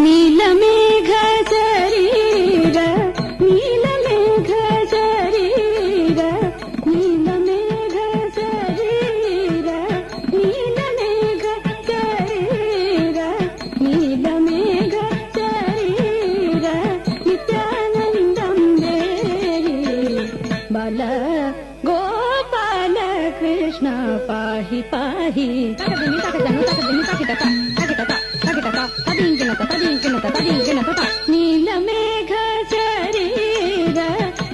ನೀಲಮೇಘ ಶರೀರ ನೀಲಮೇಘ ಶರೀರ ನೀಲಮೇಘ ಶರೀರ ನೀಲಮೇಘ ಶರೀರ ನೀಲಮೇಘ ಶರೀರ ನಿತ್ಯಾನಂದಂ ದೇಹಿ ಬಲ ಗೋಪಾಲ ಕೃಷ್ಣ ಪಾಹಿ ಪಾಹಿ ನೀಲಮೇಘ ಶರೀರ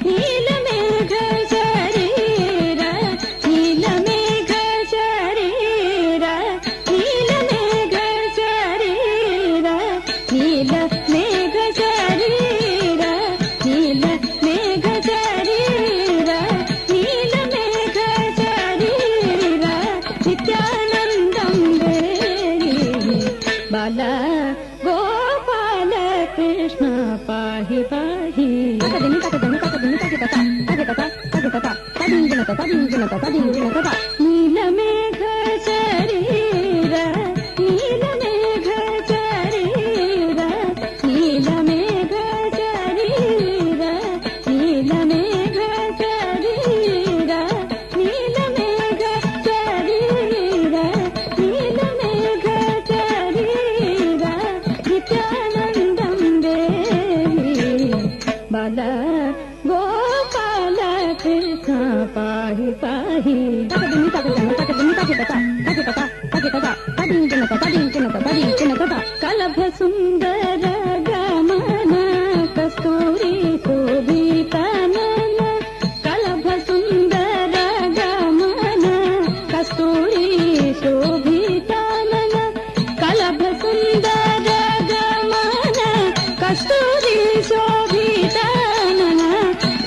ನೀಲಮೇಘ ಶರೀರ ನೀಲಮೇಘ ಶರೀರ ನೀಲಮೇಘ ಶರೀರ ನೀಲಮೇಘ ಶರೀರ ನೀಲಮೇಘ ಶರೀರ ನೀಲಮೇಘ ಶರೀರ ನಿತ್ಯಾನಂದಂ ದೇಹಿ ಬಾಲ ಗೋಪಾಲ ಕೃಷ್ಣ ಪಾಹಿ ಪಾಹಿ ನೀಲಮೇಘ ಶರೀರ ನೀಲಮೇಘ ಶರೀರ ನೀಲಮೇಘ ಶರೀರ ನೀಲಮೇಘ ಶರೀರ ನೀಲಮೇಘ ಶರೀರ ನೀಲಮೇಘ ಶರೀರ ನಿತ್ಯಾನಂದಂ ದೇಹಿ ಬಲ ಗೋಪಾಲ ಕೃಷ್ಣ ಪಾಹಿ ಪಾಹಿ ಕಲಭ ಸುಂದರ ಗಮನ ಕಸ್ತೂರಿ ಶೋಭಿತನನ ಕಲಭ ಸುಂದರ ಗಮನ ಕಸ್ತೂರಿ ಶೋಭಿತನನ ಕಲಭ ಸುಂದರ ಗಮನ ಕಸ್ತೂರಿ ಶೋಭಿತನನ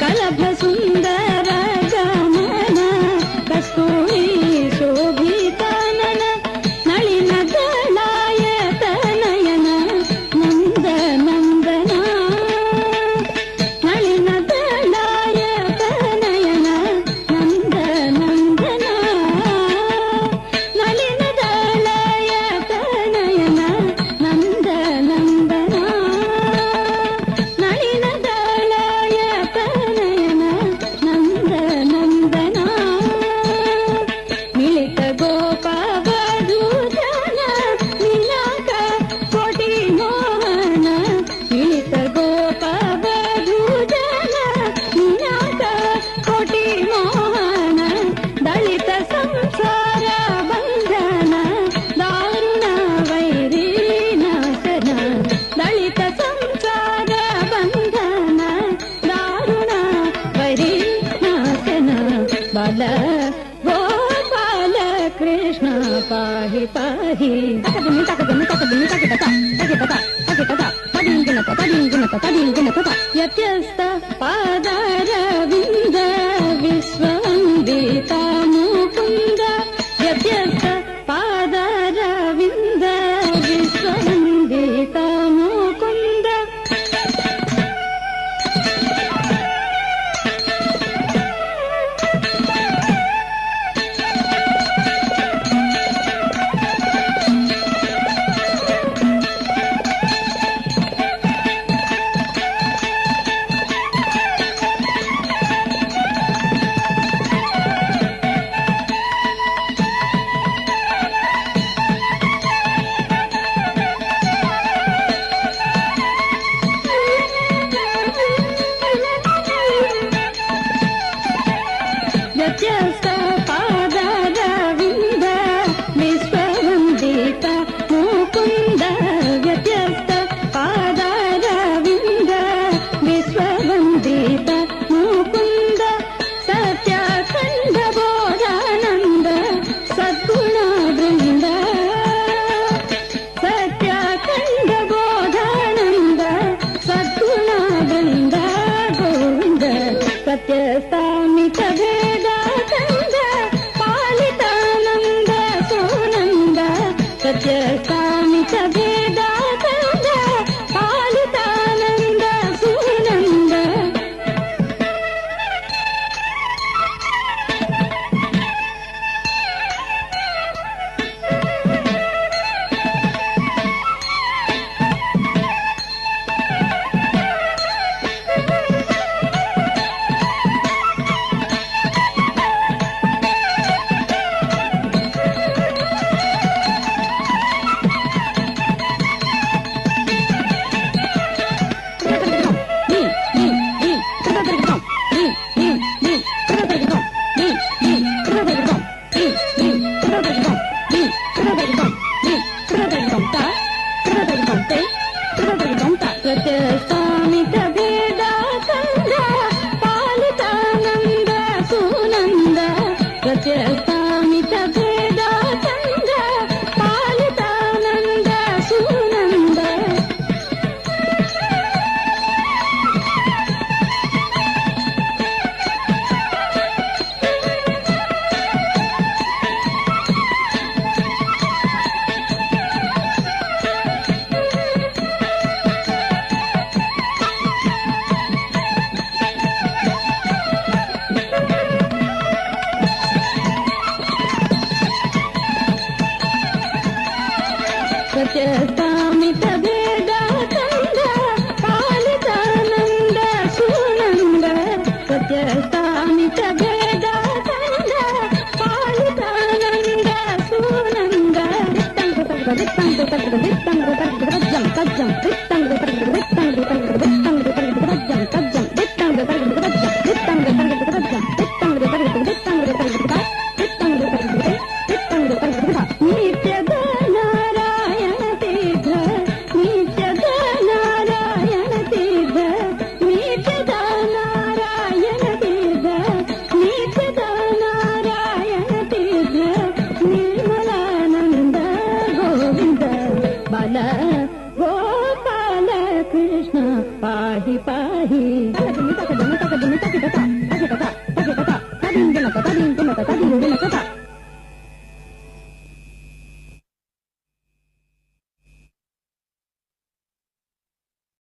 ಕಲಭ ಸುಂದರ ಗಮನ ಕಸ್ತೂರಿ ಶೋಭಿತನನ ನಳಿನ ದಳಾಯತನಯನ ನಂದ ನಂದನ ನಳಿನ ದಳಾಯತನಯನ ನಂದ ನಂದನ ನಳಿನ ದಳಾಯತನಯನ ನಂದ ನಂದನ ನಳಿನ ದಳಾಯತನಯನ ನಂದ ನಂದನ ಮಿಳಿತ ಗೋಪವಧೂಜನ ಮಿಲಾಕ ಕೋಟಿ ಮೋಹನ ಮಿಳಿತ ಗೋಪವಧೂಜನ ಮಿಲಾಕ ಕೋಟಿ ಮೋಹನ ದಲಿತ ಸಂಸಾರ ಬಂಧನ ದಾರುಣ ವೈರಿ ನಾಶನ ದಲಿತ ಸಂಸಾರ ಬಂಧನ ದಾರುಣ ವೈರಿ ನಾಶನ ಬಲ ಗೋಪಾಲ ಕೃಷ್ಣ ಪಾಹಿ ಪಾಹಿ ಯತ್ಯಸ್ತ ಪಾದಾರವಿಂದ ವಿಶ್ವವಂದಿತ ಮುಕುಂದ ಯತ್ಯಸ್ತ ಪಾದಾರವಿಂದ ವಿಶ್ವವಂದಿತ ಮುಕುಂದ ಸತ್ಯಸ್ವಾಮಿತ ಭೇದ ಕಂದ ಪಾಲಿತಾನಂದ ಸುನಂದ ಸತ್ಯಸ್ವಾಮಿತ ಭೇದ ಕಂದ ಪಾಲಿತಾನಂದ ಸುನಂದ ದಿತ್ತಂಗ ದಿತ್ತಂಗ ಕಜ್ಜಂ ಕಜ್ಜಂ ದಿತ್ತಂಗ ದಿತ್ತಂಗ ದಿತ್ತಂಗ ಕಜ್ಜಂ ಕಜ್ಜಂ ದಿತ್ತಂಗ ಕಜ್ಜಂ ದಿತ್ತಂಗ ಕಜ್ಜಂ ದಿತ್ತಂಗ ನಿತ್ಯದ ನಾರಾಯಣ ತೀರ್ಥ ನಿತ್ಯದ ನಾರಾಯಣ ತೀರ್ಥ ನಿತ್ಯದ ನಾರಾಯಣ ತೀರ್ಥ ನಿತ್ಯದ ನಾರಾಯಣ ತೀರ್ಥ ನಿರ್ಮಲಾನಂದ ಗೋವಿಂದ ಬಾಲ ಗೋಪಾಲ ಕೃಷ್ಣ ಪಾಹಿ ಪಾಹಿ